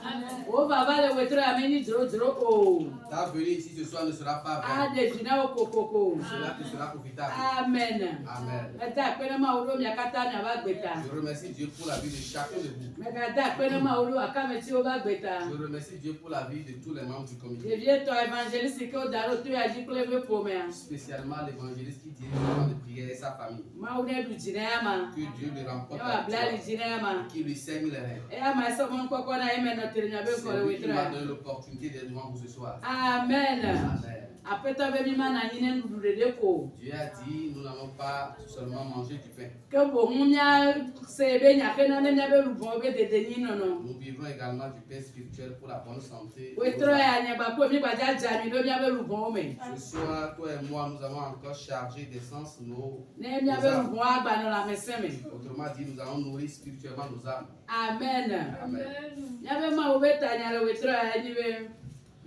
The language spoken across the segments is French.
Amen. Ta venue ici ce soir ne sera pas vaine. Cela te sera profitable. Amen. Amen. Je remercie Dieu pour la vie de chacun de vous. Je remercie Dieu pour la vie de tous les membres du comité. Spécialement l'évangéliste qui dirige le temps de prière et sa famille. Que Dieu lui remporte la victoire et qu'il lui saigne les rêves. C'est lui qui m'a donné l'opportunité d'être devant vous ce soir. Amen. Amen. Dieu a dit, nous n'allons pas seulement manger du pain. Nous vivons également du pain spirituel pour la bonne santé. Ce soir, toi et moi, nous avons encore chargé d'essence nos âmes. Autrement dit, nous allons nourrir spirituellement nos âmes. Amen. Amen.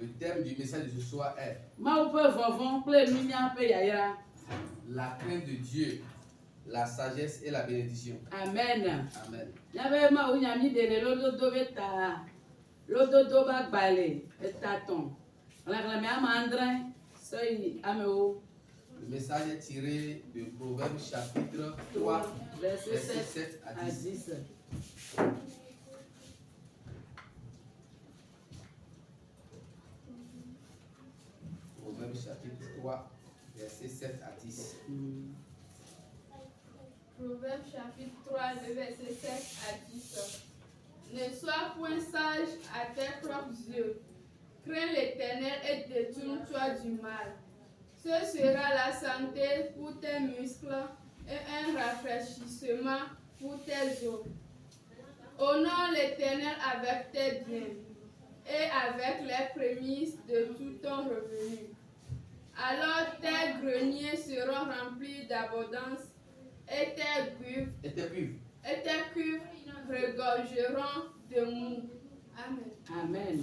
Le thème du message de ce soir est la crainte de Dieu, la sagesse et la bénédiction. Amen. Amen. Le message est tiré de Proverbes chapitre 3, versets 7 à 10. Proverbes chapitre 3, versets 7 à 10. Proverbes chapitre 3, le verset 7 à 10. Ne sois point sage à tes propres yeux. Crains l'Éternel et détourne-toi du mal. Ce sera la santé pour tes muscles et un rafraîchissement pour tes os. Honore l'Éternel avec tes biens et avec les prémices de tout ton revenu. Alors tes greniers seront remplis d'abondance et tes cuves regorgeront de mou. Amen. Amen.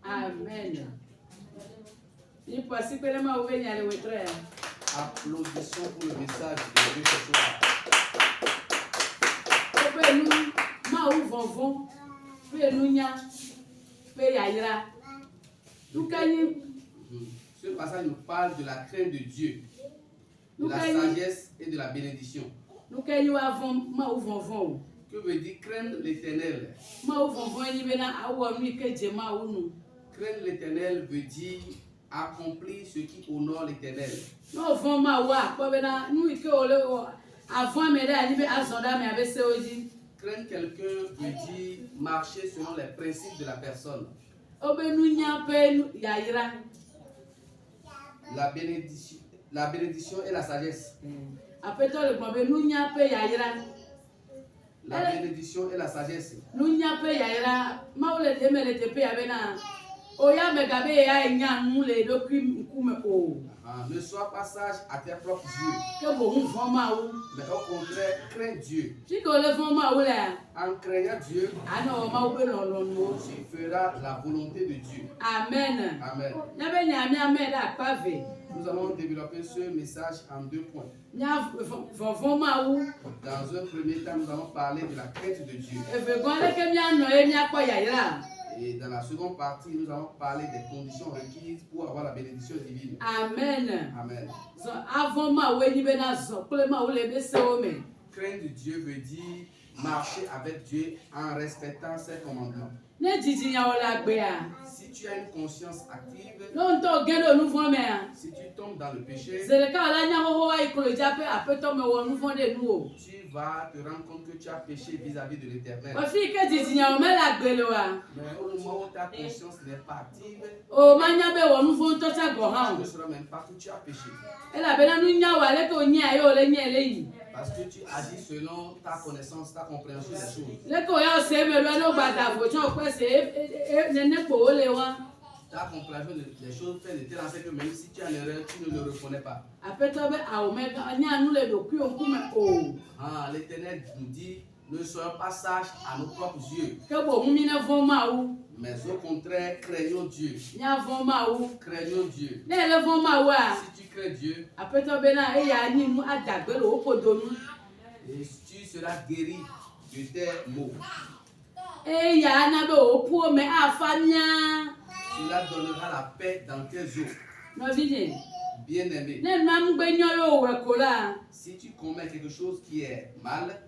Amen. Applaudissons pour le message de Dieu ce soir. Ce passage nous parle de la crainte de Dieu, de la sagesse et de la bénédiction. Que veut dire craindre l'Éternel? Craindre l'Éternel veut dire accomplir ce qui honore l'Éternel. Craindre quelqu'un veut dire marcher selon les principes de la personne. La bénédiction et la sagesse. La bénédiction et la sagesse. Ne sois pas sage à tes propres yeux, mais au contraire, crains Dieu. En craignant Dieu, tu feras la volonté de Dieu. Amen. Amen. Nous allons développer ce message en 2 points. Dans un premier temps, nous allons parler de la crainte de Dieu. Et dans la seconde partie, nous allons parler des conditions requises pour avoir la bénédiction divine. Amen. Amen. Crainte de Dieu veut dire marcher avec Dieu en respectant ses commandements. Si tu as une conscience active, si tu tombes dans le péché, tu vas te rendre compte que tu as péché vis-à-vis de l'Éternel. Mais au moment où ta conscience n'est pas active, tu ne sauras même pas que tu as péché. Parce que tu agis selon ta connaissance, ta compréhension des choses. Ta compréhension des choses fait de telle enseigne que même si tu as l'erreur, tu ne le reconnais pas. L'Éternel nous dit, ne soyons pas sages à nos propres yeux. Mais au contraire, craignons Dieu. Craignons Dieu. Si tu crains Dieu, et tu seras guéri de tes maux. Cela donnera la paix dans tes os. Bien-aimé, si tu commets quelque chose qui est mal,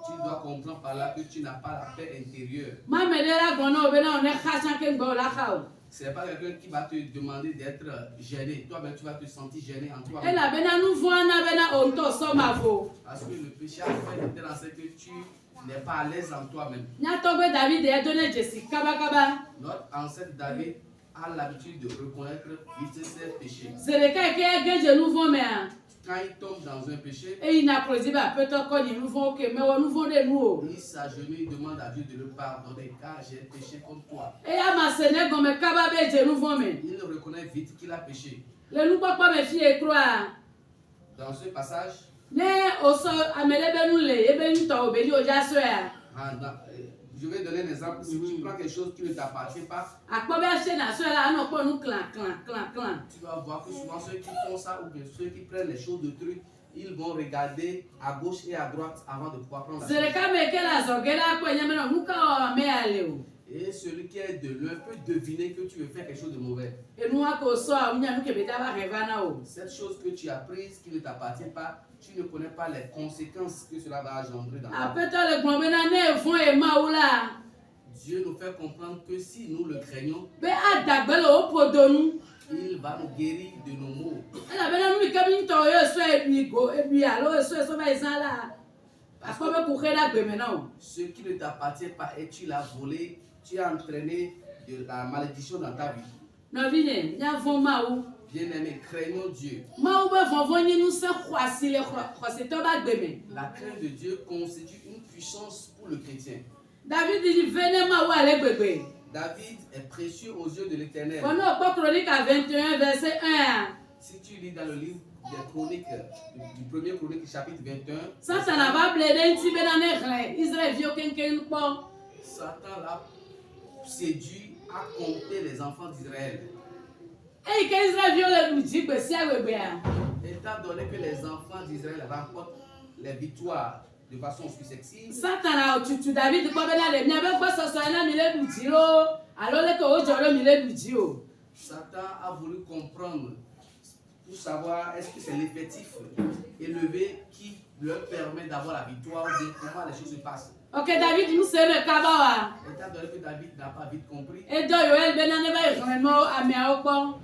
tu dois comprendre par là que tu n'as pas la paix intérieure. Ce n'est pas quelqu'un qui va te demander d'être gêné. Toi-même, tu vas te sentir gêné en toi. Parce que le péché a fait de telle enseigne que tu n'es pas à l'aise en toi-même. Notre ancêtre David a l'habitude de reconnaître vite ses péchés. Quand il tombe dans un péché, il s'agenouille, il demande à Dieu de le pardonner car j'ai péché contre toi. Il reconnaît vite qu'il a péché. Dans ce passage, je vais donner un exemple. Si tu prends quelque chose qui ne t'appartient pas, tu vas voir que souvent ceux qui font ça ou bien ceux qui prennent les choses d'autrui, ils vont regarder à gauche et à droite avant de pouvoir prendre la chose. Et celui qui est de loin peut deviner que tu veux faire quelque chose de mauvais. Cette chose que tu as prise qui ne t'appartient pas, tu ne connais pas les conséquences que cela va engendrer dans ta vie. Dieu nous fait comprendre que si nous le craignons, il va nous guérir de nos maux. Ce qui ne t'appartient pas et tu l'as volé, tu as entraîné de la malédiction dans ta vie. Bien-aimé, craignons Dieu. La crainte de Dieu constitue une puissance pour le chrétien. David est précieux aux yeux de l'Éternel. Si tu lis dans le livre des Chroniques, du premier Chronique, chapitre 21, Satan l'a séduit à compter les enfants d'Israël. Étant donné que les enfants d'Israël remportent les victoires de façon successive, Satan a voulu comprendre pour savoir est-ce que c'est l'effectif élevé qui leur permet d'avoir la victoire ou bien comment les choses se passent. Ok, David nous sait le kabawa. Étant donné que David n'a pas vite compris, Et donc Yoel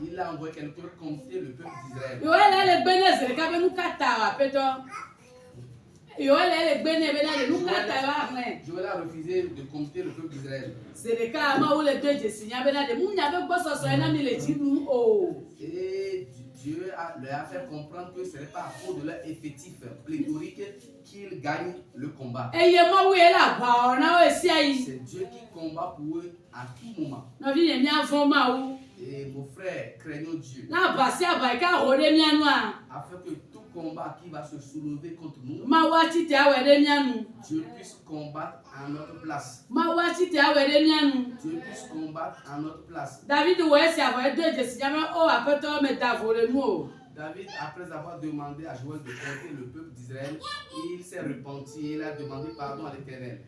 il a envoyé quelqu'un compter le peuple d'Israël. Joël a refusé de compter le peuple d'Israël. Et Dieu leur a fait comprendre que ce n'est pas à cause de leur effectif pléthorique qu'ils gagnent le combat. C'est Dieu qui combat pour eux à tout moment. Et mon frère, craignons Dieu. Afin que tout combat qui va se soulever contre nous, Dieu puisse combattre à notre place. Dieu puisse combattre à notre place. David, après avoir demandé à Joël de compter le peuple d'Israël, il s'est repenti et il a demandé pardon à l'Éternel.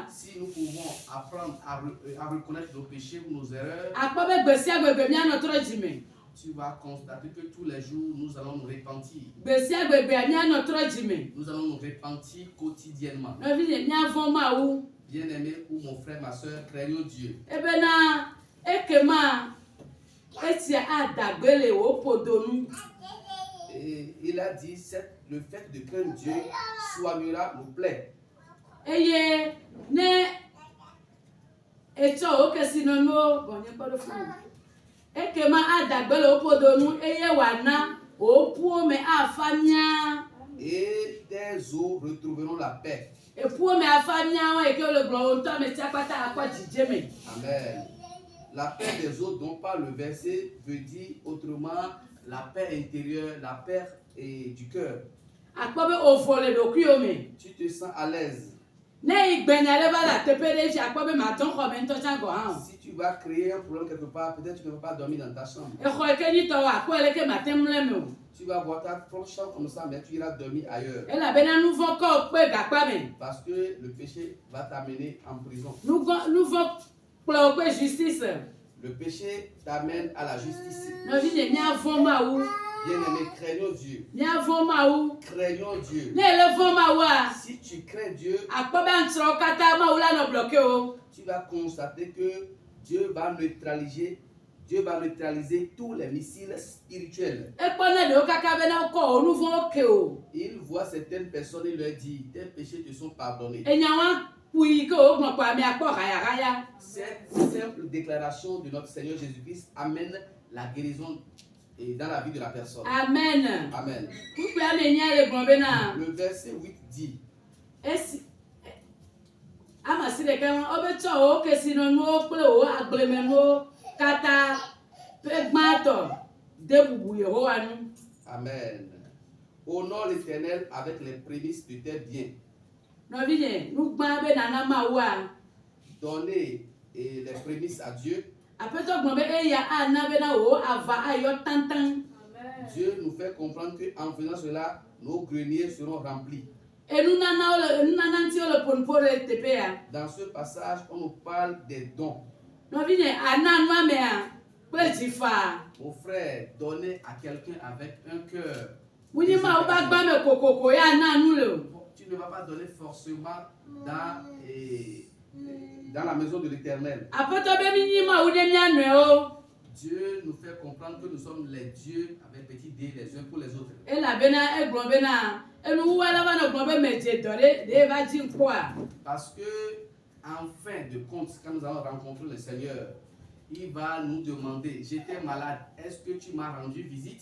Si nous pouvons apprendre à reconnaître nos péchés ou nos erreurs, tu vas constater que tous les jours, nous allons nous repentir. Nous allons nous repentir quotidiennement. Bien-aimé ou mon frère, ma soeur, craignons Dieu. Et il a dit, le fait de craindre Dieu soignera nos plaies. Et tes os retrouveront la paix. Amen. La paix des autres dont parle le verset veut dire autrement la paix intérieure, la paix du cœur. Tu te sens à l'aise. Si tu vas créer un problème quelque part, peut-être tu ne peux pas dormir dans ta chambre. Tu vas voir ta propre chambre comme ça, mais tu iras dormir ailleurs. Parce que le péché va t'amener en prison. Le péché t'amène à la justice. Bien-aimé, craignons Dieu. Craignons Dieu. Si tu crains Dieu, tu vas constater que Dieu va neutraliser tous les missiles spirituels. Il voit certaines personnes et leur dit, tes péchés te sont pardonnés. Cette simple déclaration de notre Seigneur Jésus-Christ amène la guérison dans la vie de la personne. Amen. Amen. Le verset 8 dit, Amen. Honore l'Éternel avec les prémices de tes biens. Donnez les prémices à Dieu. Dieu nous fait comprendre qu'en faisant cela, nos greniers seront remplis. Dans ce passage, on nous parle des dons. Mon frère, donnez à quelqu'un avec un cœur. Tu ne vas pas donner forcément dans la maison de l'Éternel. Dieu nous fait comprendre que nous sommes les dieux avec petit d les uns pour les autres. Parce que en fin de compte, quand nous allons rencontrer le Seigneur, il va nous demander, j'étais malade, est-ce que tu m'as rendu visite?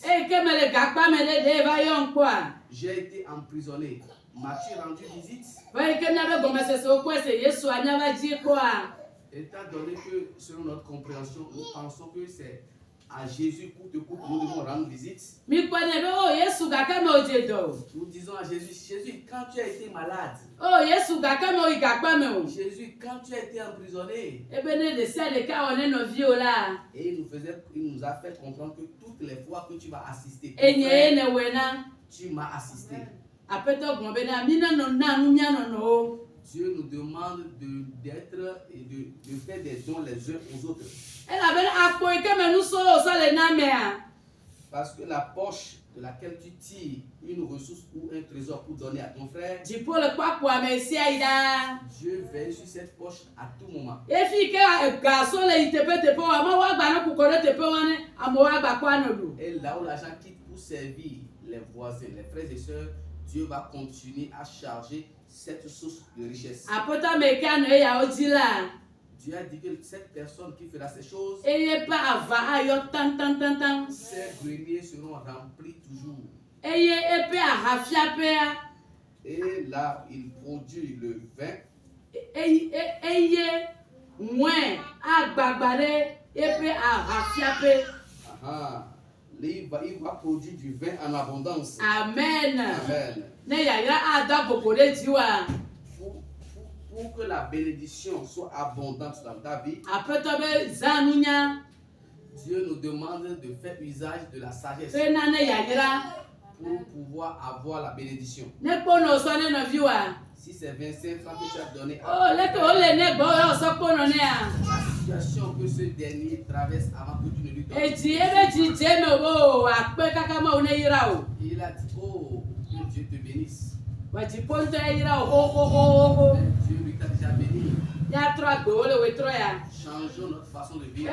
J'ai été emprisonné, m'as-tu rendu visite? Étant donné que, selon notre compréhension, nous pensons que c'est à Jésus coûte que nous devons rendre visite. Nous disons à Jésus, Jésus, quand tu as été malade, Jésus, quand tu as été emprisonné, et il nous a fait comprendre que toutes les fois que tu vas assister, tu m'as assisté. Dieu nous demande d'être et de faire des dons les uns aux autres. Parce que la poche de laquelle tu tires une ressource ou un trésor pour donner à ton frère, Dieu veille sur cette poche à tout moment. Et là où l'argent quitte pour servir les voisins, les frères et sœurs, Dieu va continuer à charger cette source de richesse. Dieu a dit que cette personne qui fera ces choses, ses greniers seront remplis toujours. Et là, il produit le vin. Il va produire du vin en abondance. Amen. Amen. Pour que la bénédiction soit abondante dans ta vie, Dieu nous demande de faire usage de la sagesse pour pouvoir avoir la bénédiction. Si c'est 25 francs que tu as donné, situation que ce dernier traverse avant que tu ne lui donnes. Il a dit, oh, que Dieu te bénisse. Dieu lui t'a déjà béni. Changeons notre façon de vivre.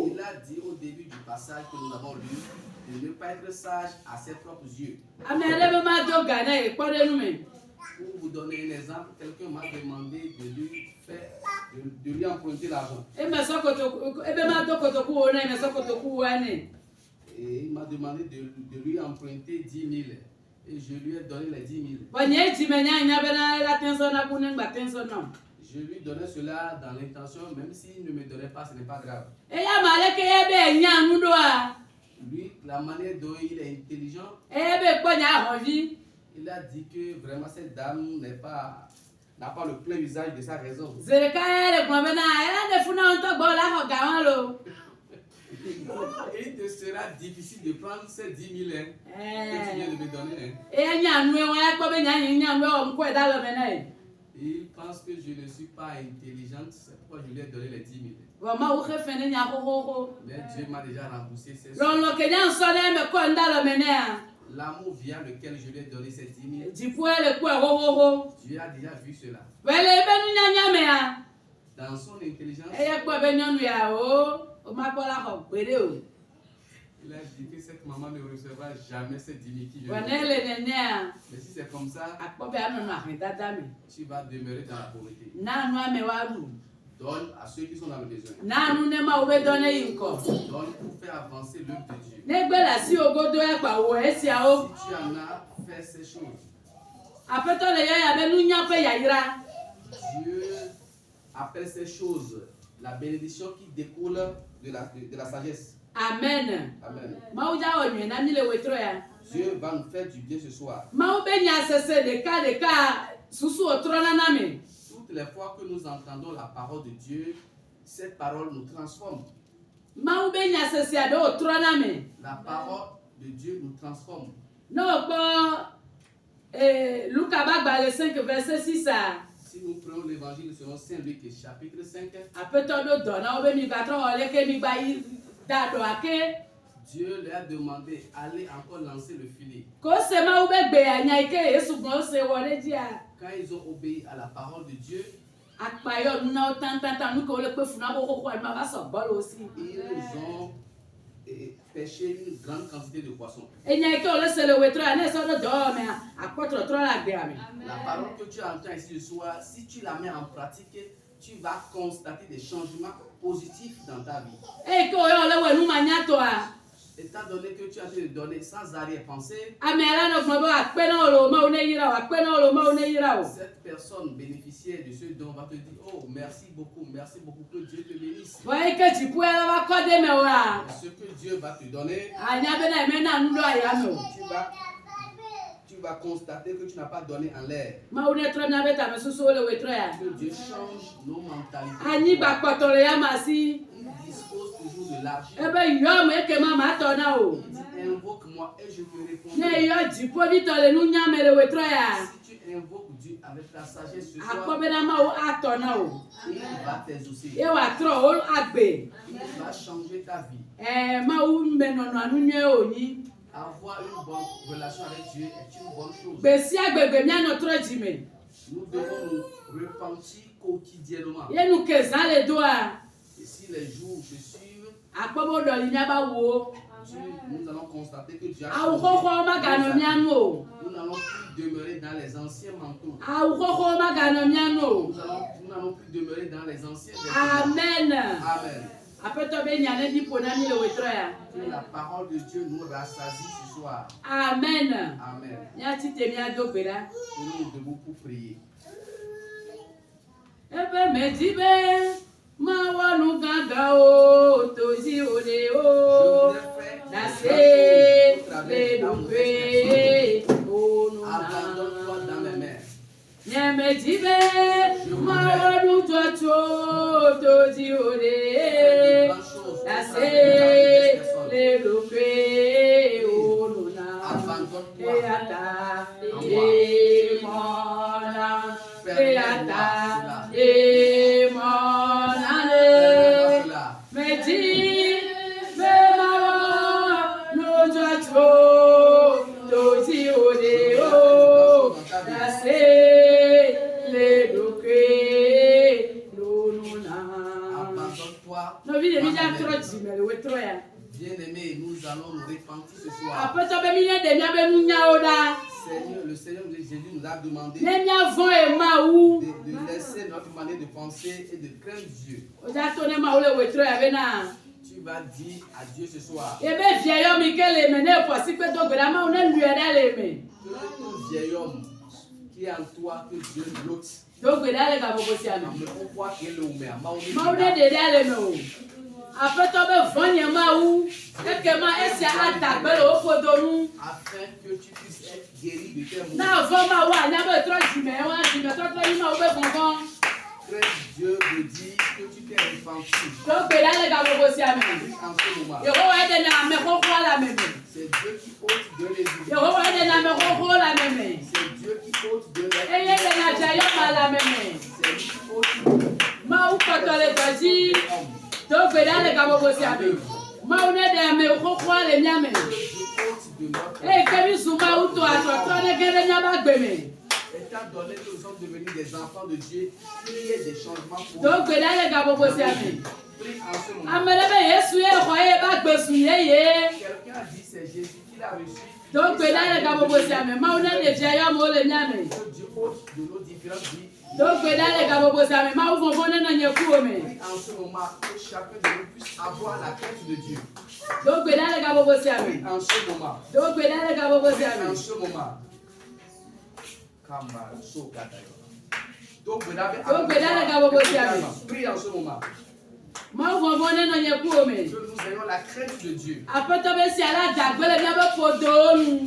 Il a dit au début du passage que nous avons lu de ne pas être sage à ses propres yeux. Pour vous donner un exemple, quelqu'un m'a demandé de lui emprunter l'argent. Et il m'a demandé de lui emprunter 10 000. Et je lui ai donné les 10 000. Je lui donnais cela dans l'intention, même s'il ne me donnait pas, ce n'est pas grave. Lui, la manière dont il est intelligent, il a dit que vraiment cette dame n'a pas le plein usage de sa raison. Il te sera difficile de prendre ces 10 000 que tu viens de me donner. Il pense que je ne suis pas intelligente, c'est pourquoi je lui ai donné les 10 000. Mais Dieu m'a déjà remboursé ces sommes. L'amour via lequel je lui ai donné ces 10 000. Dieu a déjà vu cela. Dans son intelligence, il a dit que cette maman ne recevra jamais ces 10 000 qui viennent. Mais si c'est comme ça, tu vas demeurer dans la pauvreté. Donne à ceux qui sont dans le besoin. Donne pour faire avancer l'œuvre de Dieu. Si tu en as fait ces choses, Dieu appelle ces choses la bénédiction qui découle de la sagesse. Amen. Amen. Dieu va nous faire du bien ce soir. Toutes les fois que nous entendons la parole de Dieu, cette parole nous transforme. La parole de Dieu nous transforme. Si nous prenons l'évangile selon Saint Luc, chapitre 5, Dieu leur a demandé d'aller encore lancer le filet. Quand ils ont obéi à la parole de Dieu, ils ont pêché une grande quantité de poissons. La parole que tu entends ici ce soir, si tu la mets en pratique, tu vas constater des changements positifs dans ta vie. Étant donné que tu as été donné sans arrière-pensée, cette personne bénéficiaire de ce don va te dire, oh, merci beaucoup que Dieu te bénisse. Ce que Dieu va te donner, tu vas constater que tu n'as pas donné en l'air. Que Dieu change nos mentalités. Il dispose toujours de l'argent. Il dit, invoque-moi et je te répondrai. Si tu invoques Dieu avec ta sagesse ce soir, il va t'exaucer. Il va changer ta vie. Avoir une bonne relation avec Dieu est une bonne chose. Nous devons nous repentir quotidiennement. Et si les jours se suivent, nous allons constater que Dieu a changé. Nous n'allons plus demeurer dans les anciens manteaux. Nous n'allons plus demeurer dans les anciens vêtements. Amen. Amen. Que la parole de Dieu nous rassasie ce soir. Amen. Amen. Et nous devons pour prier. Abandonne-toi dans mes mains. Abandonne-toi. Bien-aimé, nous allons nous repentir ce soir. Seigneur, le Seigneur Jésus nous a demandé de laisser notre manière de penser et de craindre Dieu. Tu vas dire à Dieu ce soir que un vieil homme qui est en toi, que Dieu l'ôte. Afin que tu puisses être guéri de tes maux. Crains Dieu veut dire que tu t'es repenti. En ce moment. C'est Dieu qui ôte de l'église. C'est Dieu qui ôte de l'église. C'est Dieu qui ôte de l'église. Donc, et étant donné que nous sommes devenus des enfants de Dieu, il y a des changements pour nous. Prie en ce moment. Quelqu'un a dit c'est Jésus qui l'a reçu. Donc, que Dieu ôte de nos différentes vies. Donc, en ce moment, que chacun de nous puisse avoir la crainte de Dieu. Donc, en ce moment. En ce moment. Donc, vous avez pris en ce moment. Que nous ayons la crainte de Dieu.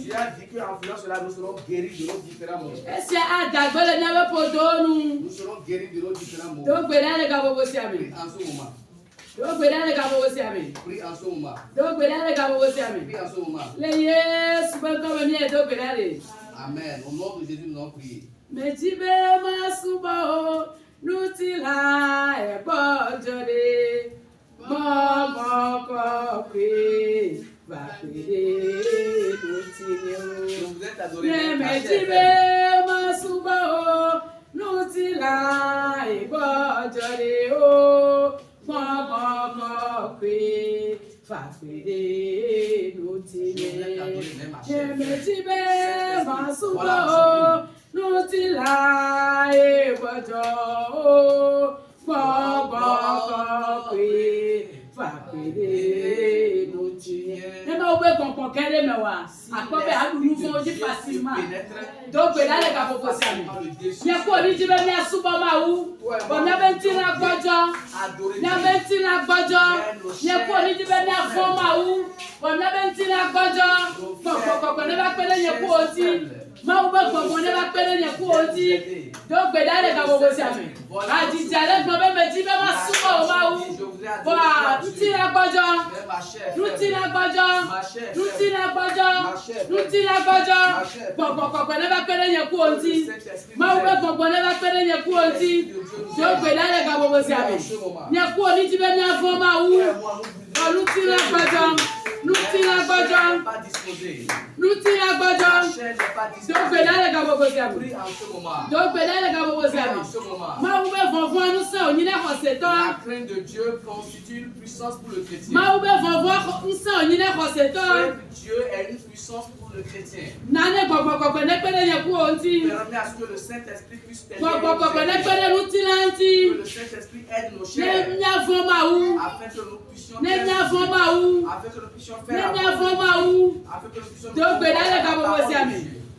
Tu as dit qu'en faisant cela, nous serons guéris de nos différents maux. Nous serons guéris de nos différents maux. Prie en ce moment. Prie en ce moment. Prie en ce moment. Amen. Au nom de Jésus, nous allons prier. Je vous êtes adoré. La crainte de Dieu constitue une puissance pour le chrétien. Dieu est une puissance pour le chrétien. Permet à ce que le Saint-Esprit puisse t'aider. Que le Saint-Esprit aide nos chairs. Afin que nous puissions faire. Afin que nous puissions faire. Afin que nous puissions faire.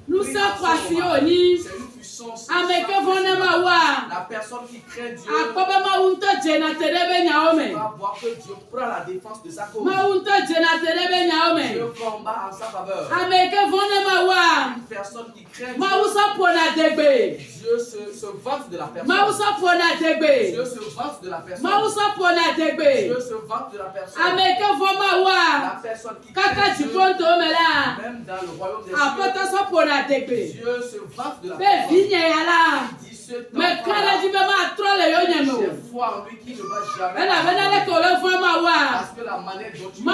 Nous sommes croyants. La personne qui craint Dieu va voir que Dieu prend la défense de sa cause. Dieu combat en sa faveur. Une personne qui craint Dieu se vante de la personne. Dieu se vante de la personne. Dieu se vante de la personne. La personne qui craint Dieu, même dans le royaume des cieux, Dieu se vante de la personne. Mais quand j'ai foi en lui qui ne va jamais. Parce que la manière dont tu me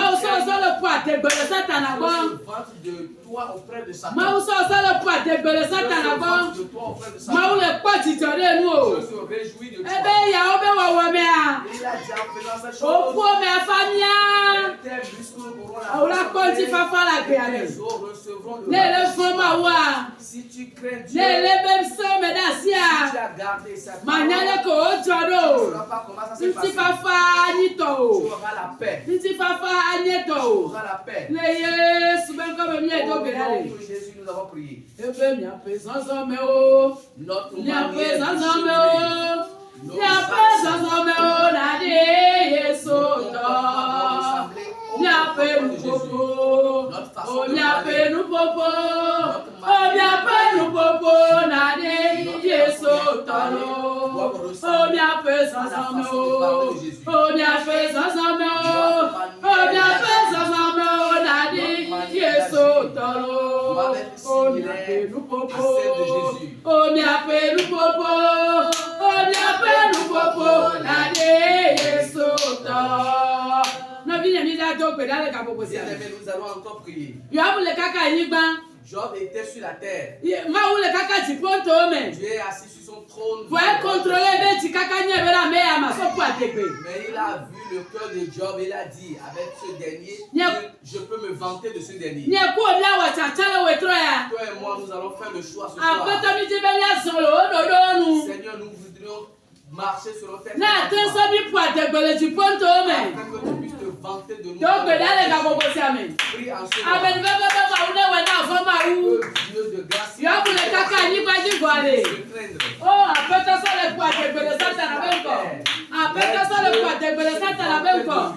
sorte de toi auprès de Satan. Maou sort ça le poids de belle Satan avant. Maou le poids tu te nous. Je se réjouis de toi. Eh ben ya obe wa Il a dit en faisant cette chose. Au pour mes familles. Tes muscles auront On la continue à faire la guerre. tes os recevront le Les femmes mawa. Si tu crains Dieu, Les mêmes sont si medacia. tu as gardé sa parole, Manale ko tu ne ojoro. sauras pas comment ça s'est Nti passé. fafa Tu anito. auras la paix. Nti fafa Tu anieto. auras la paix. Le Yesu ben comme mi Au edo nom gerale. de Jésus, nous avons prié. Ebe mi apesance me o. Notre Mi manière de apesance me o. cheminer, Mi apesance me o na de Yesu to. Mi apenu popo. O mi apenu popo. O mi apenu popo na de Yesu to. O mi apesance me o. O mi apesance me o. O mi apesance me o na de Yesu to. O mi apenu popo. O mi apenu popo. O mi apenu popo na de Yesu to. No vinya ni da do pe da le ka popo si. Bien-aimés, nous allons encore prier. Yo abu le kaka yigban. Job était sur la terre. Ma ou le kaka ti ponto me. Dieu est assis sur son trône. Faut contrôler be ti kaka nye be la me ya ma so po ategbe. Mais il a vu le cœur de Job et il a dit avec ce dernier, je peux me vanter de ce dernier. Nye ku obi awa cha cha we tro ya. Toi et moi, nous allons faire le choix ce soir. Apoto mi ti be ya so lo do nu. Seigneur, nous voudrions marcher selon tes Na te so bi po ategbe le ti ponto me. afin que tu puisses te vanter de nous. Do pe da le ka popo si ame. Prie en ce Amen moment. be ma u ne we na fo ma u. Que Dieu de grâce Yo abu le kaka yigban ji gwale. se craindre. Oh, apoto so le po ategbe le Satan abenko. Apoto so le po ategbe le Satan abenko.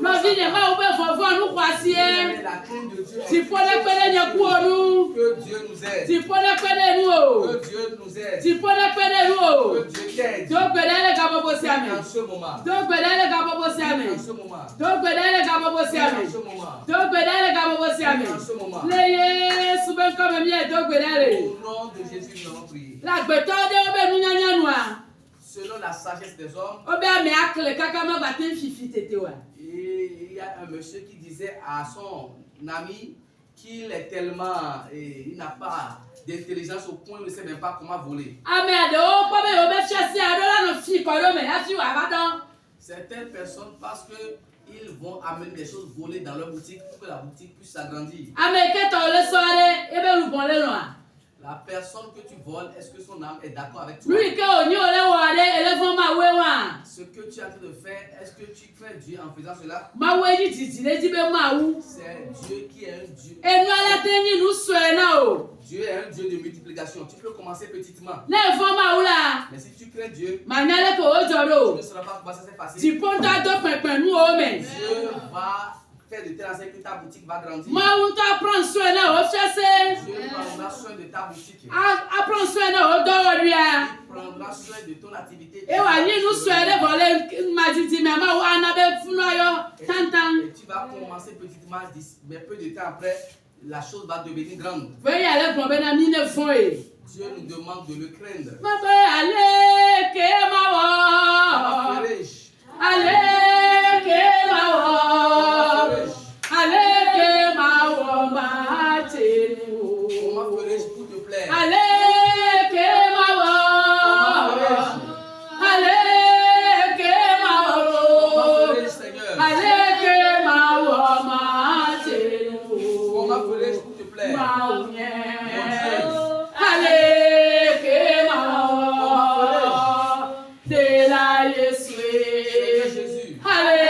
No vine ma ube fofo nu kwasie. La crainte de Dieu. Ti pole pele nye ku onu. Que Dieu nous aide. Ti pole pele nu o. Que Dieu nous aide. Ti pole pele nu o. Que Dieu t'aide. Do gbedele ka bobo si ame. En ce moment. Do gbedele ka bobo si ame. En ce moment. Do gbedele ka bobo si ame. En ce moment. Do gbedele ka bobo si ame. En ce moment. Le Yesu ben comme mi e do gbedele. Au nom de Jésus, nous allons prier. La gbeto de obe nu nyanya nu a. Selon la sagesse des hommes, Obe ame akle kaka ma batin fifi tete wa. il y a un monsieur qui disait à son ami qu'il est tellement, il n'a pas d'intelligence au point où il ne sait même pas comment voler. Ame ade o po be obe fiase ado la no fi ko do me ya fi wa badan. Certaines personnes, parce qu'ils vont amener des choses volées dans leur boutique pour que la boutique puisse s'agrandir. Ame ke to le soare ebe lu bon le no a. La personne que tu voles, est-ce que son âme est d'accord avec toi? Lui ke o ni o le wa de ele fo ma we wa. Ce que tu es en train de faire, est-ce que tu crains Dieu en faisant cela? Ma we ni titi le ji be ma wu. C'est Dieu qui est un Dieu. Enu ala te ni nu so e na o. Dieu est un Dieu de multiplication. Tu peux commencer petitement. Na e fo ma wu la. Mais si tu crains Dieu, Ma nyale ko o tu joro. ne sauras pas comment ça s'est passé. Ti ponta do pepen nu o me. Dieu va faire de telle enseigne que ta boutique va grandir. Ma wu ta prend soin na o fiase. Dieu prendra soin de ta boutique. A prend soin na o do o ria. Il prendra soin de ton activité. E wa ni nu so e le vole ma titi me ma wu ana be funu ayo tantan. Et tu vas commencer petitement, mais peu de temps après, la chose va devenir grande. Veuillez aller pour ben ami ne font e. Dieu nous demande de le craindre. Ma be ale ke ma On wa. va faire riche. Ale ke ma On va wa. faire riche. Ale ke ma wa ma te On nu. va faire riche pour te plaire. Ale ke ma wa. Ale ke ma On va wa. faire riche, Seigneur. Ale ke ma wa ma te nu. On va faire riche pour te plaire. Ma unye. Ale ke ma wa. De la Yesu. Seigneur Jésus. Ale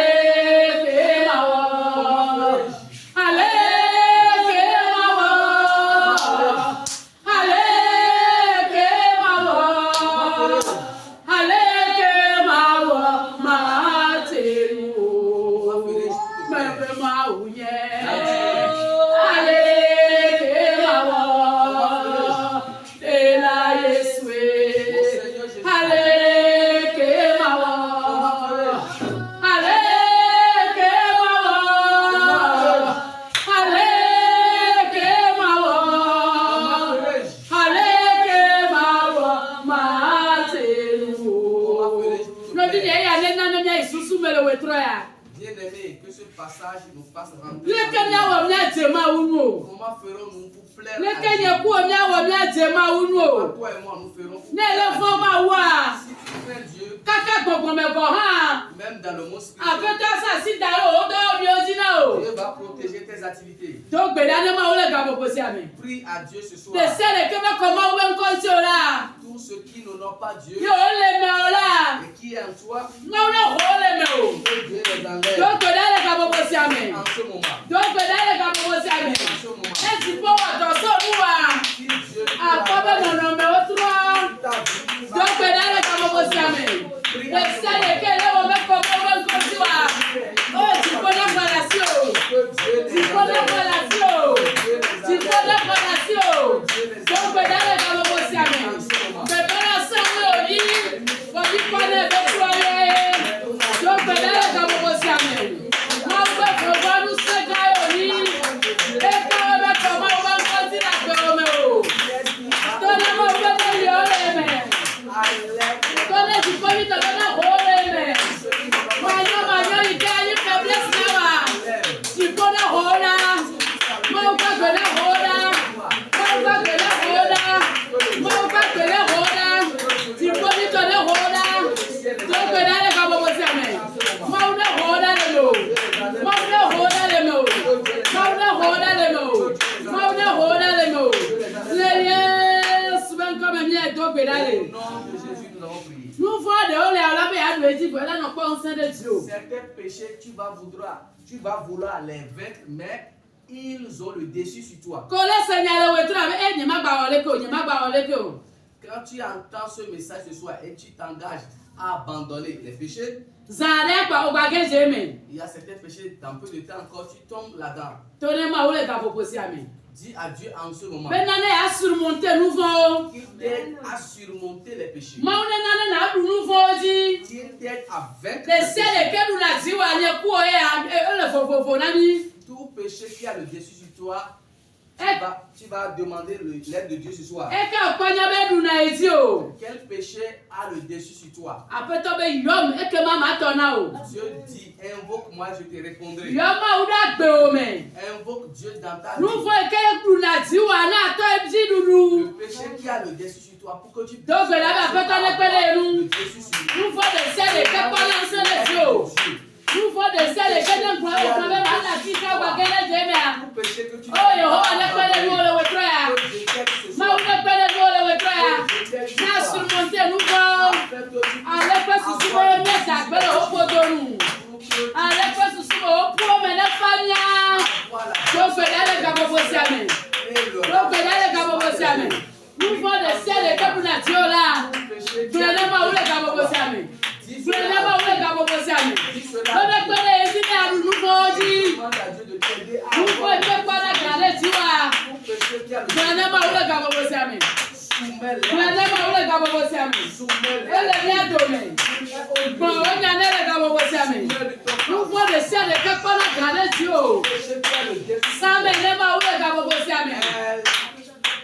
ke ma wa. Ale ke ma wa. Ale ke ma wa. Ale ke ma wa ma te nu. Me ma unye. Ale ke ma wa. Comment ferons-nous pour plaire Le à Kenya Dieu? ku omi awo mi ajema uno. Toi et moi, nous ferons pour Ne plaire le à fo ma wa. Dieu. Si tu crains Dieu, Kaka gbogbo me go ha. même dans le monde spirituel, Apeto sa si daro o do mi ojina o. Dieu va protéger tes activités. Do gbe dane ma ole ga bobo si ami. Prie à Dieu ce soir. De sele ke me ko ma we nko ti o la. Tous ceux qui n'ont pas Dieu Yo le me o la. et qui est en toi, Ma ole ho le me o. que Dieu les Do enlève gbe dane ga bobo si ami. en ce moment. Do gbe dane ga bobo si ami. En ce moment. E ti po wa to so nuwa. Si Dieu Akobe no no me o tro. t'a dit, Do gbe dane ga bobo si ami. De sele ke le o me ko mo we nko ti wa. O ti po na para si o. que Dieu Ti les po na enlève. para si o. Ti po na para si o. Do gbe dane ga bobo si ami. Bebe na se o yi. Bo bi pa na be tu aye. Do gbe dane ga bobo si ami. Ma gbe ko ba nu se ga yo ni. E ka o be ko ma o ba nko ti na pe o me o. To na mo be ko yo le me. To na ti po ni to na ho le me. Ma yo yi ka yi ka bless na wa. Ti po na ho la. Ma o ba gbe na ho la. Ma o ba gbe na ho la. Ma o ba gbe na ho la. Ti po ni to na ho la. To gbe na le ka bo si ame. Ma o na ho la le lo. Ma o na ho la le mo. Ma o na ho la le mo. Ma o na ho la le mo. Le Yesu ben comme mi e do gbe da Au le. nom de Jésus, nous avons prié. Nous voit de ole ala be adu eji bo la no po nse de ti o. Certains péchés, tu vas vouloir les vaincre, mais ils ont le dessus sur toi. Ko le senyale we tra be e nyi ma gba wole ko, nyi ma gba wole ko. Quand tu entends ce message ce soir et tu t'engages à abandonner les péchés, Zare pa o gba geje me. il y a certains péchés, dans peu de temps encore, tu tombes là-dedans. To ne ma ole ga bobo si ame. Dis à Dieu en ce moment Be na ne a surmonter nouveau. qu'il t'aide à surmonter les péchés, Ma one na du nouveau ji. qu'il t'aide à vaincre Le les sele péchés. ke du na ji wa ye ku o e le fofofo na mi. Tout péché qui a le dessus sur toi, Eh. tu vas demander l'aide de Dieu ce soir. E ka panya be du na eti o. Quel péché a le dessus sur toi? Apeto be yom e ke ma to na o. Dieu dit, invoque-moi, je te répondrai. Yom ma u da gbe o me. Invoque Dieu dans ta Nouveau vie. e ke du na ji wa na to e ji dudu. Le péché qui a le dessus sur toi, pour que tu Donc, là, bah, peut-on le peler, nous? le dessus sur Nous faut de sel et que pas lancer les yeux. Nous faut de sel et que nous croyons au problème à la fille qui a gagné des mères. Tout péché que tu Oh, yo, on a peler nous le wetroya. Ma on a peler nous le wetroya. Na surmonter nous bon. Avec pas sous sous le mettre à peler au poteau nous. Avec pas sous sous au pot mais la famille. Donc là les gars vont bosser à main. Donc là les gars vont bosser à main. Nous faut de sel et que pour la Dieu là. Prenez pas où les gars vont bosser à main. Prenez pas où les gars vont bosser à main. On a peler ici mais à nous faut dire. Nous faut que pas la garder tu vois. Prenez pas où les gars vont bosser à main. Prenez pas où les gars vont bosser à main. Elle est bien donnée. Bon, on a les gars vont bosser à main. Nous faut de sel et que pas la garder tu vois. Ça mais les pas où les gars vont bosser à main.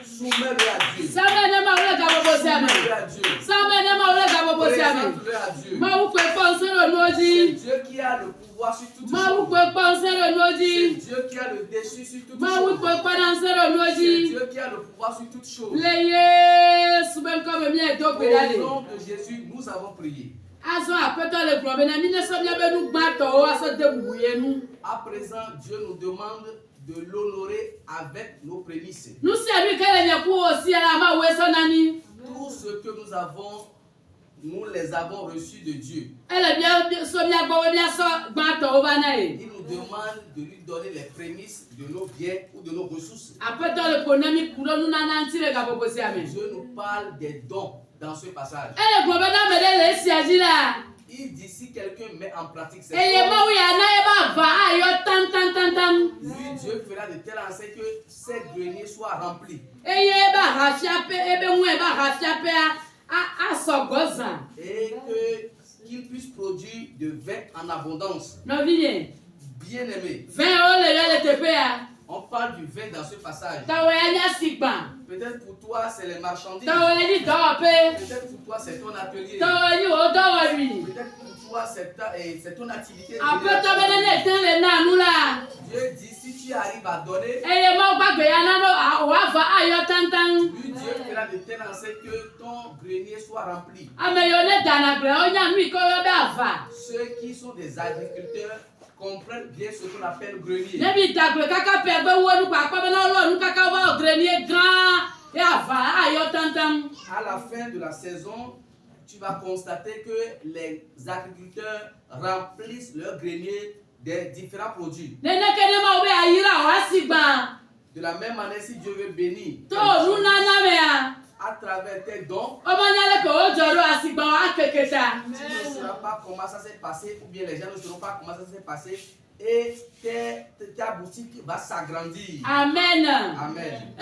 Soumets-le à Dieu. Ça mais les pas où les gars vont bosser à main. Soumets-le à Dieu. Ça mais les pas où les gars vont bosser à main. Présente-le à Dieu. Ma ou peut penser le C'est noji. Dieu qui a le pouvoir sur toutes Ma ou choses. peut penser le C'est noji. Dieu qui a le dessus sur toutes Ma ou choses. peut penser le C'est noji. Dieu qui a le pouvoir sur toutes choses. Le Yesu ben comme mi e do Au pedale. nom de Jésus, nous avons prié. Aso apeto le problème na mi ne so bia be nu gba to o aso de bubuye nu. À présent, Dieu nous demande de l'honorer avec nos prémices. Nu se mi kele nye ku o si ala ma we so nani. Tout ce que nous les avons reçus de Dieu. Ele bia so bia gbo we bia so gba to o ba na e. Il nous demande de lui donner les prémices de nos biens ou de nos ressources. Apeto le konami kuro nu na nanti le ga bobo si amen. Dieu nous parle des dons dans ce passage. Ele gbo be na me de le si aji la. Il dit si quelqu'un met en pratique ces Eye ma choses, wi ana e ba va ayo tan tan tan tan. lui, Dieu fera de telle enseigne que ces greniers soient remplis. Eye ba hafia pe ebe mu e ba hafia pe a so gozan. Et qu'il puisse produire de vin en abondance. No bien. Bien-aimé, 20 € le te pe a. on parle du vin dans ce passage. Ta we anya sigba. Peut-être pour toi, c'est les marchandises. Ta we ni do pe. Peut-être pour toi, c'est ton atelier. Ta we ni o do wori. Peut-être pour toi, c'est ton activité. Apeto be ne ten le na nu la. Dieu dit, si tu tu arrives à donner, lui Dieu fera de telle enseigne que ton grenier soit rempli. Ceux qui sont des agriculteurs comprennent bien ce qu'on appelle grenier. À la fin de la saison, tu vas constater que les agriculteurs remplissent leur grenier des différents produits. De la même manière, si Dieu veut bénir à travers tes dons, tu ne sauras pas comment ça s'est passé, ou bien les gens ne sauront pas comment ça s'est passé, et ta boutique va s'agrandir. Amen. Amen.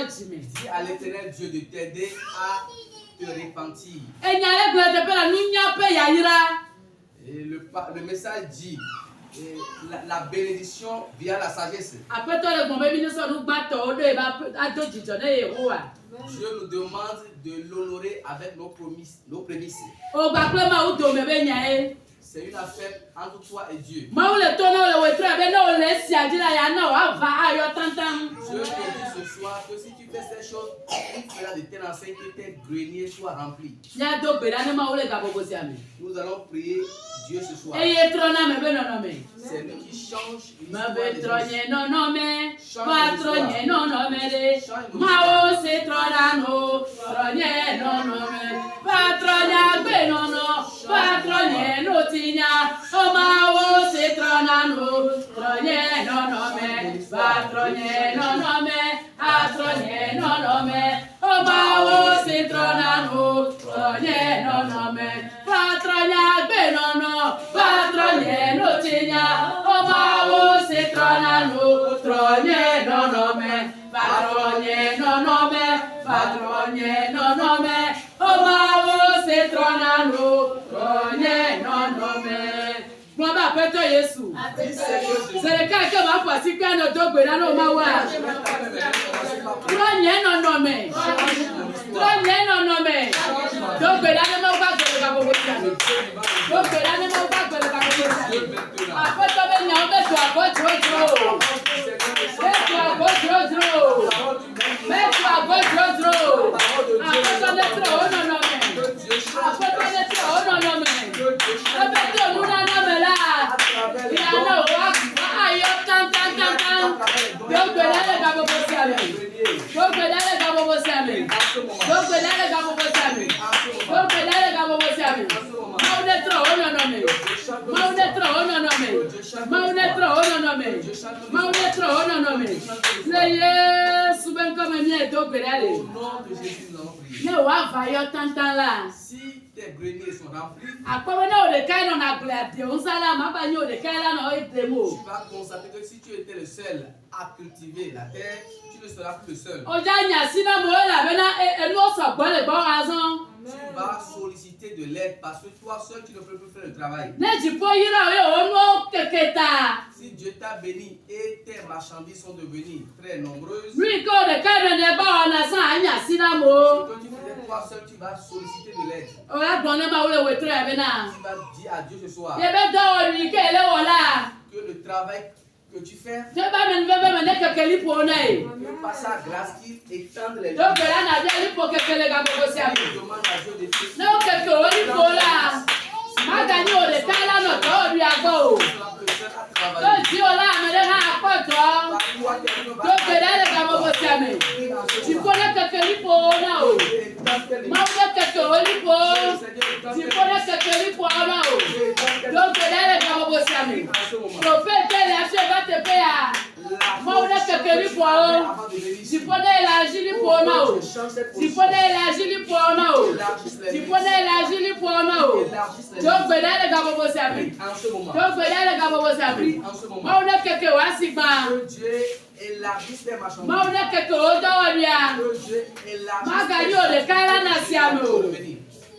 Dis à l'Éternel Dieu de t'aider à te repentir. Et le message dit la bénédiction via la sagesse. Dieu nous demande de l'honorer avec nos prémices. C'est une affaire entre toi et Dieu. Je te dis ce soir que si tu fais ces choses, il fera de telle enseigne que tes greniers soient remplis. Nous allons prier Dieu ce soir. C'est lui qui change l'histoire des C'est le cas que ma foi si quand nous deux là non ma wa. Trogne non non mais. Trogne non non mais. Donc là ne ma pas que le babo ça. Donc là ne ma pas que le babo ça. Après toi ben non mais toi go tro. Mais toi go tro. Mais toi go tro. Après toi ne trop non non mais. Après toi ne trop non non mais. Après toi nous non mais là. Si tes greniers sont remplis, tu vas constater que si tu étais le seul à cultiver la terre, tu ne seras plus le seul. Tu vas solliciter de l'aide parce que toi seul tu ne peux plus faire le travail. Si Dieu t'a béni et tes marchandises sont devenues très nombreuses, ce que tu faisais toi seul, tu vas solliciter de l'aide. Tu vas dire à Dieu ce soir que le travail que tu fais, que par sa grâce qu'il étende les limites. Il demande à Dieu de faire. Si Magani o le kala no to ri agbo o. To di o la me le ha apoto. To pere le ka mo siame. Ti pone kekeli po na o. Ma o kekeli po. Ti pone kekeli po na o. To pere le ka mo siame. To pete le afi ba te pe ya. Ma o kekeli po o. Ti pone la jili po na o. Ti pone la jili po na o. Ti pone la jili po na o. To pere le ka mo siame. To pere le ka mo siame. Ma o keke wa sigba. Élargisse les marchandises. Mauna keke odo waria. Magani o le kala na siamo.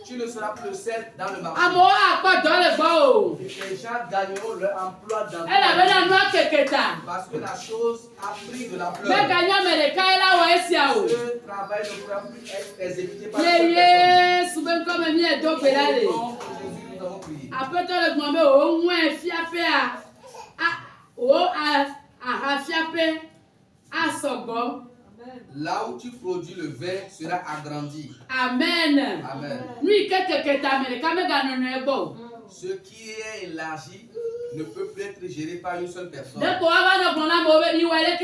Tu ne seras plus seul dans le marché. Amo akwa do le gbo o. Les gens gagneront leur emploi dans Ela be na no keketa. parce que la chose a pris de l'ampleur. Magani o me le kala wa esia o. Ce travail ne pourra plus être exécuté par Ye suben comme mi e do belale. Jésus, nous avons prié. Apeto le gbo o nwe fiape a fiape a sogbo. Là où tu produis le vin sera agrandi. Amen. Amen. Lui keketa me le kamega no no ebo. Ce qui est élargi ne peut plus être géré par une seule personne. De ko ava no bona mo be mi weleke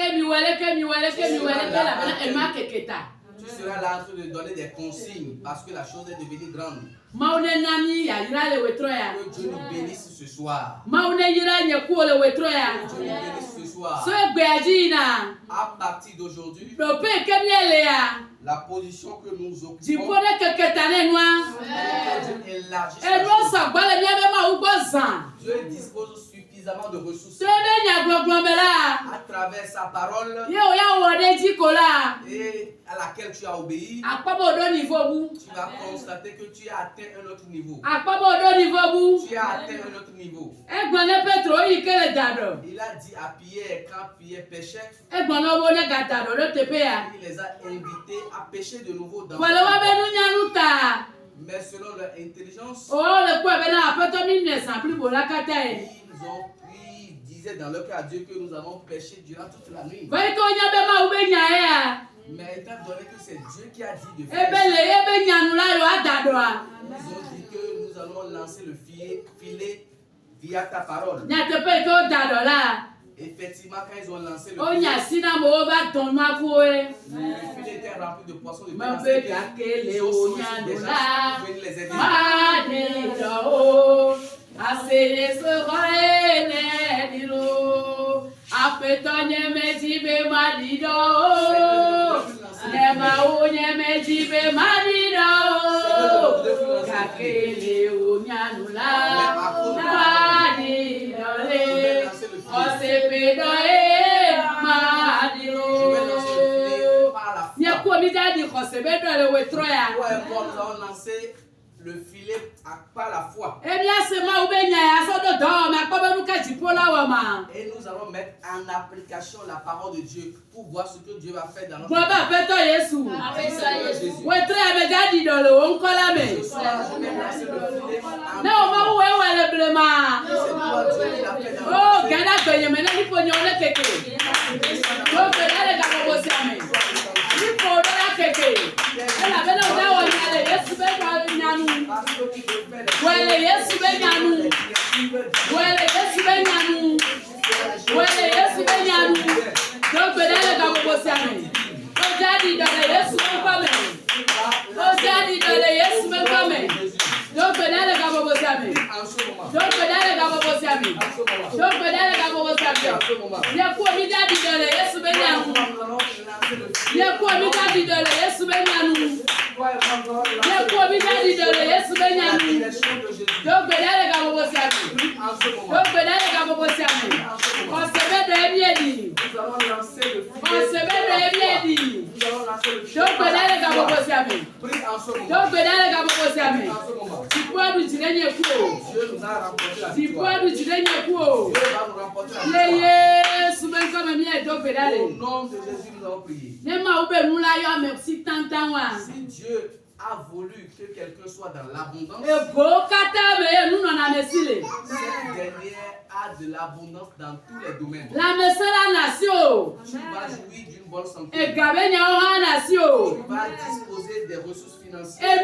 la bana e ma keketa. Tu seras là en train de donner des consignes parce que la chose est devenue grande. Maune nani ya yira le wetro ya. Que Dieu nous bénisse ce soir. Maune yira nyeku le wetro ya. Que Dieu nous bénisse ce soir. So egbe ajina. À partir d'aujourd'hui, Do pe kemiele ya. la position que nous occupons, Jipone keketa ne nwa. Dieu élargisse E la no chose. sa gbale mi be ma ugbo zan. Dieu dispose suffisamment de ressources So be nya gbogbo me la. à travers sa parole Ye o ya wo de ji ko la. et à laquelle tu as obéi. Apobo do niveau bu. Tu vas constater que tu as atteint un autre niveau. Apobo do niveau bu. Tu as atteint un autre niveau. Egbon ne Petro yi kele dado. Il a dit à Pierre, quand Pierre pêchait, Egbon no bo ne gata do le tepe ya. il les a invités à pêcher de nouveau dans Wale wa be nu nya nu ta. mais selon leur intelligence, Oh, le quoi, ben là, peut-être mille ne s'en plus pour la cata. ils ont pris, ils disaient dans leur cas à Dieu que nous avons pêché durant toute la nuit. Voyez qu'on y a ben ma ou ben ya. Mais étant donné que c'est Dieu qui a dit de Eh faire, ben le, eh ben ya nous là, yo a dadoa. ils ont dit que nous allons lancer le filet via ta parole. Nya te pe ko dado là. Effectivement, quand ils ont lancé le O filet, nya sina mo ba ton ma ko e. le filet était rempli de poissons de Ma mer. be ka kele o nya Des no gens là. sont venus les aider. Ma de do o. Asere so re ne di lo. Apetonye me ji be ma di do. Nema o nye me ji be ma di do. Ka kele o nya no la. Ma di do le. O se pe do e ma di Je vais lancer le filet lo. par la Nye foi. ko mi da di ko se be do le we tro ya. Toi et moi, nous allons lancer le filet par la foi. Ebi ase ma ube nya ya so do do ma ko be nu ka jipo la wa ma. Et nous allons mettre en application la parole de Dieu pour voir ce que Dieu va faire dans notre Bo ba pe to Yesu. Jésus. We tro ya be ga di do le o nko la me. Ce soir, je vais lancer le filet en Na o ma wo we le blema. C'est toi Dieu qui l'a fait dans Oh, notre vie. gana gbe ye me na ni po nyo le keke. Ko be na le ga bo si ame. Ni po do la keke. E la be na o da wo nya le Yesu be do nya nu. Parce que tu veux faire les Wele Yesu be nya nu. Wele Yesu be nya nu. Wele Yesu be nya nu. Do be na le ga bo si ame. O jadi do le Yesu be ko me. O jadi do le Yesu be ko me. Do be na le ga bo si ame. en ce moment. Do be na le ga bo si ame. En ce moment. Do be na le ga bo si ame. En ce moment. Ye ko mi jadi do le Yesu be nya nu. Nous allons lancer le filet. Ye ko mi jadi do le Yesu be nya nu. Toi et moi, nous allons Ye lancer ko mi jadi do le Yesu be nya la nu. direction de Jésus. Do be na le ga bo si ame. En ce Do moment. be na le ga bo si ame. En ce O moment. se be do e bi edi. Nous allons lancer le O filet. se be do e bi edi. Nous allons lancer le Do filet. be na le ga bo si ame. Prie en ce Do moment. be na le ga bo si ame. En ce moment. Tipwa du jirenye ku o. Dieu nous a remporté la Tipwa victoire. du jirenye ku o. Dieu va nous remporter la Le victoire. Yesu be ko me mi e do be dale. Au nom de Jésus, nous avons prié. Ne ma ube nu la yo merci tantan wa. Si Dieu a voulu que quelqu'un soit dans l'abondance, cette dernière a de l'abondance dans tous les domaines. Tu vas jouir d'une bonne santé. Tu vas disposer des ressources financières.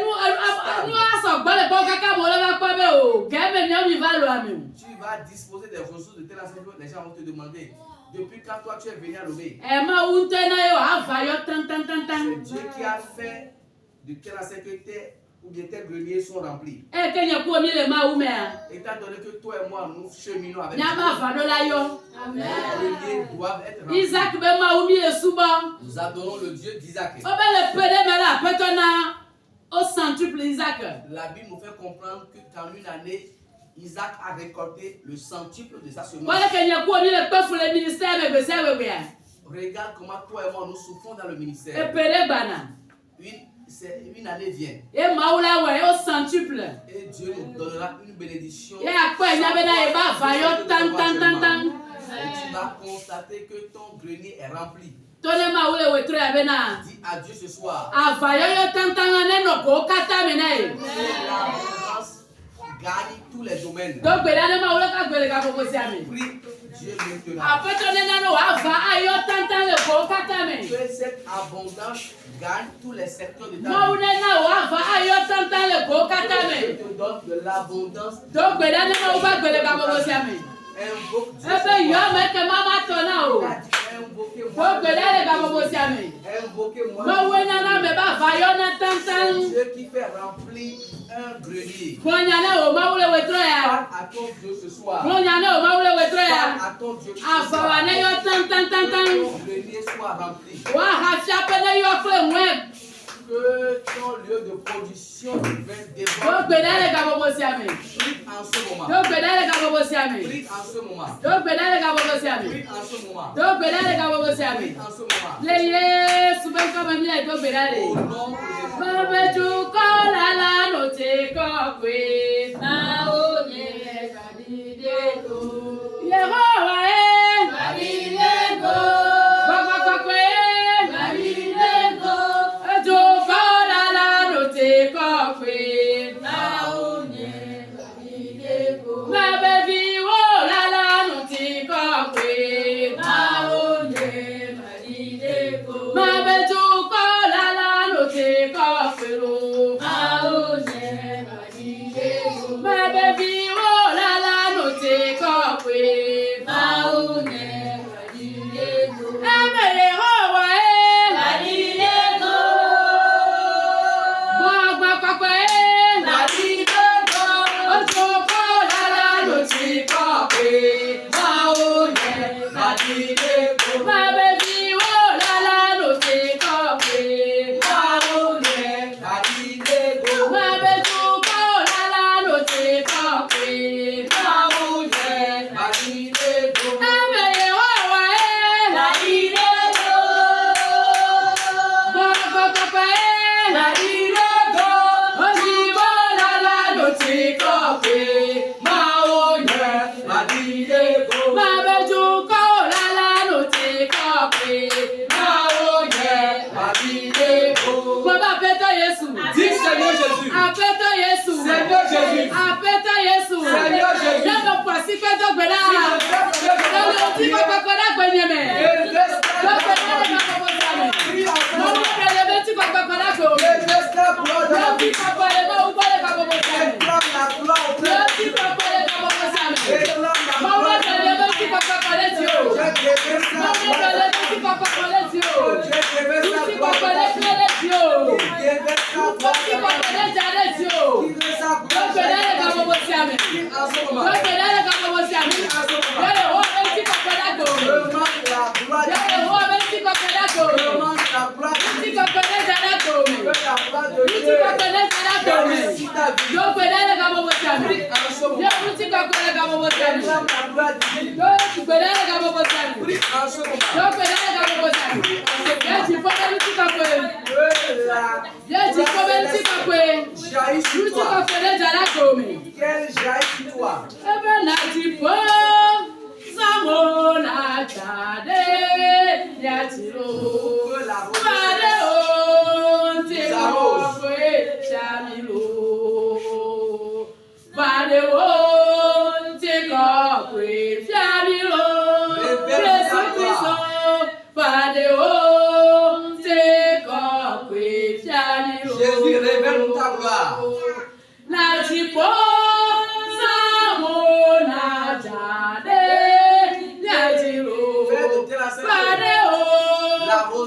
Tu vas disposer des ressources de telle sorte que les gens vont te demander depuis quand toi tu es venu à Lomé. C'est Dieu qui a fait de telle sorte que ou bien tes greniers sont remplis. Étant donné que toi et moi nous cheminons avec Dieu, les greniers doivent être remplis. Nous adorons le Dieu d'Isaac. La Bible nous fait comprendre que qu'en une année, Isaac a récolté le centuple de sa semence. Regarde comment toi et moi nous souffrons dans le ministère. Une année vient. Et Dieu nous donnera une bénédiction. Et tu vas constater que ton grenier est rempli. Dis adieu ce soir. Gagne tous les domaines. Prie Dieu maintenant. Que cette abondance gagne tous les secteurs de ta vie. Je te donne de l'abondance. Invoque Dieu. Invoquez-moi. Dieu qui fait remplir un grenier. Parle à ton Dieu ce soir. Parle à ton Dieu ce soir. Que ton grenier soit rempli. Que ton lieu de production de vin déborde. Prie en ce moment. Prie en ce moment. Prie en ce moment. Au nom de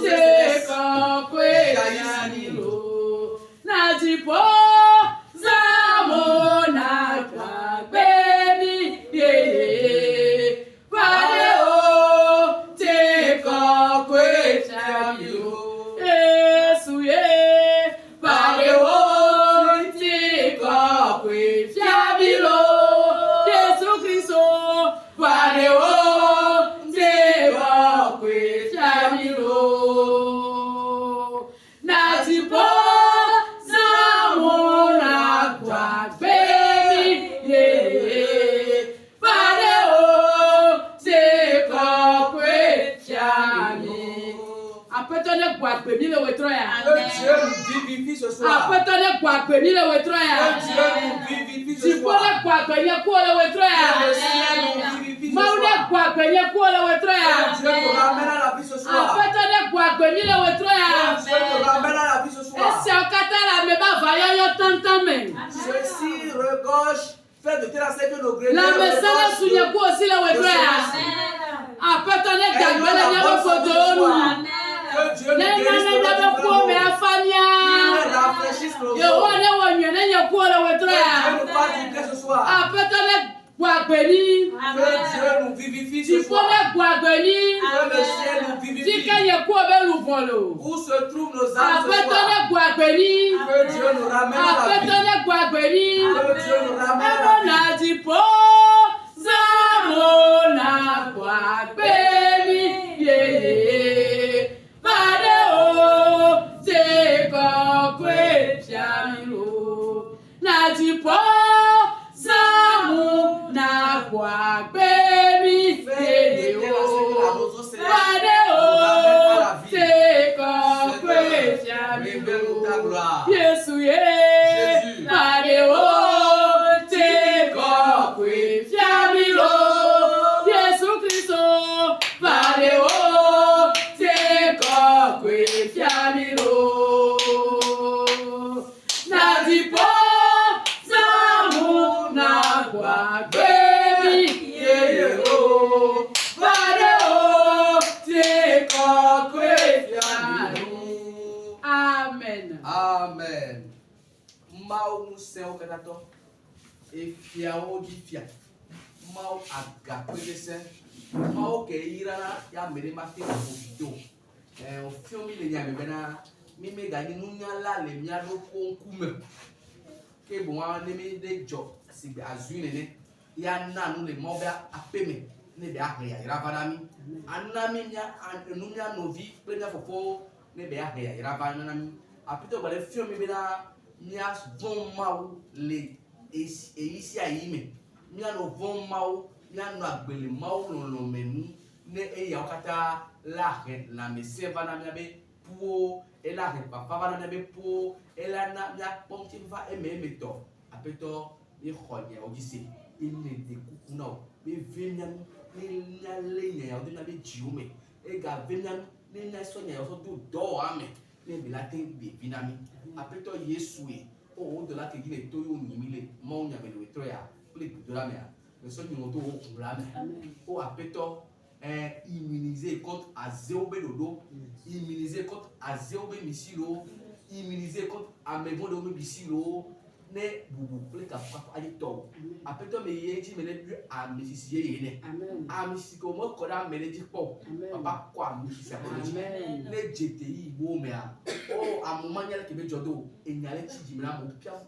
célestes Que Dieu nous vivifie ce soir. Que Dieu nous vivifie ce soir. Que le ciel nous vivifie ce soir. Que Dieu nous ramène à la vie ce soir. Que Dieu nous ramène à la vie ce soir. Ceci regorge, fait de telle sorte que nos greniers que Dieu nous guérisse de notre rafraîchisse nos os. Que Dieu nous fasse du bien ce soir. Que Dieu nous vivifie ce soir. Que le ciel nous vivifie. Où se trouvent nos âmes ce soir. Que Dieu nous ramène à la vie. Que Dieu nous ramène à la vie. Amen. Mao nous sert katato et fiao di fia. Mao agape de se. Mao ke irana ya mere mate ko video. O filmi le nyame bena mi me gani nunya la le mia do konkume. Ke bon an mi de jo si azune ne ya na nu le mo ba apeme ne be ahya ira vanami. Anami nya nunya novi pe na fofo ne be ahya ira vanami. Apito ba le filmi bena mia von mau le ici aime mia no von mau mia no agbele mau no menu ne e ya okata la he la me seva na mia be puo e la he papa na mia be puo e la na mia ponti va e me to apito e khoye o dise ne de kuku na o be venya ni nya lenya ya o de na be jiume e ga venya ni nya so nya so do ame ne be la ten be vinami apito Yesu e o de la que dit to yo nimile mo nya me wetro ya ple gudura me le so nyo to o kura me o apeto immuniser contre azéobe dodo immuniser contre azéobe misilo immuniser contre amevon de misilo ne bubu ple ka fa ayi to apeto me yeji me le bu amisisie ye ne amisiko mo ko da me le ji po papa ko amisia ne jeti wo me a o amumanya ke be jodo enyale ti jimira mo piam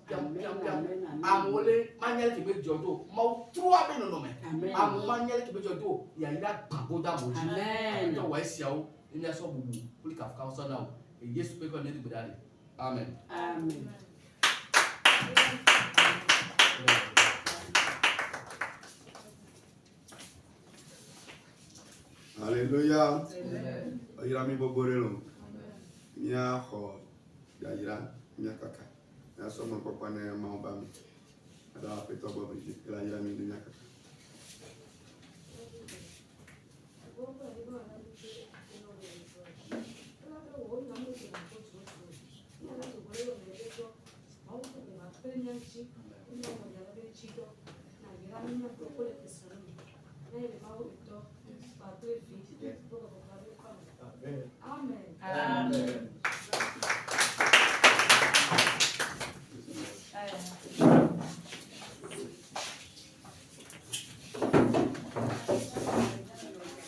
amole manya ke be jodo mo trois be no me amumanya ke be jodo ya ira gbagoda mo ji to wa sia o enya so bubu ple ka fa so na o Yesu pe ko ne di budale amen amen. Alléluia. Ira mi boborelo. Mia ho ya ira mia kaka. Na so mo papa na ma ba mi. Ada peto bo bi ira ira mi mia kaka. Amen. Amen.